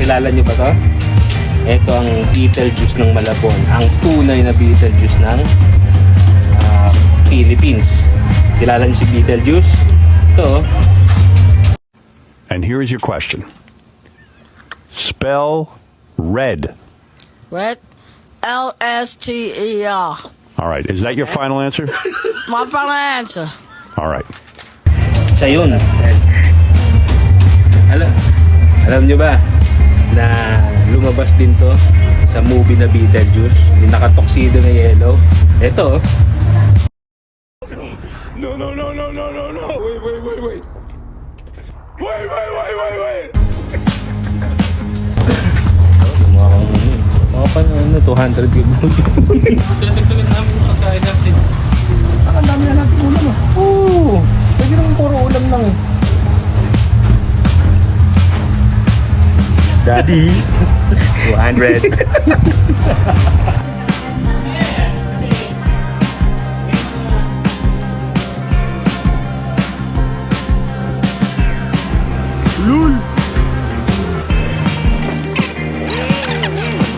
Kilala niyo ba to? Ito ang Beetlejuice ng Malabon. Ang tunay na Beetlejuice ng Philippines. Kilala niyo si Beetlejuice? Ito. And here is your question. Spell red. Red? L-S-T-E-R. All right. Is that your final answer? My final answer. All right. Siya yun. Alam nyo ba na lumabas din to sa movie na Beetlejuice, yung nakatoksido na yellow. Ito. No. Wait. Wait. Mga pa na 200 gig mo. Tinatagtagan namin yung pagkain natin. Ang dami na natin ulam ah. Oo. Pwede naman puro ulam lang eh. Daddy. 200. Lul!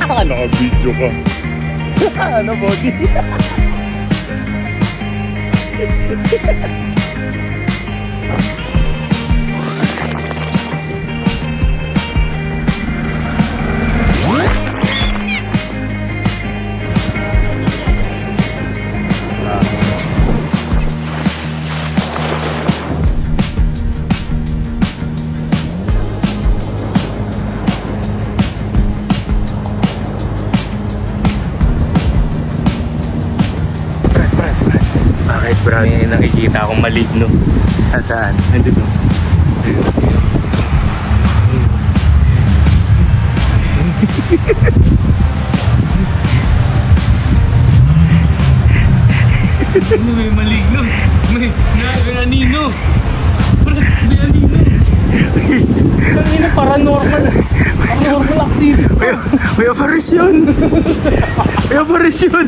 Naka-video ka. Ano, Body? Bakit, Brad? May nakikita akong maligno. Saan? Nandito. May maligno. May anino. May anino. Kanina paranormal. Paranormal activity. May aparisyon! May aparisyon!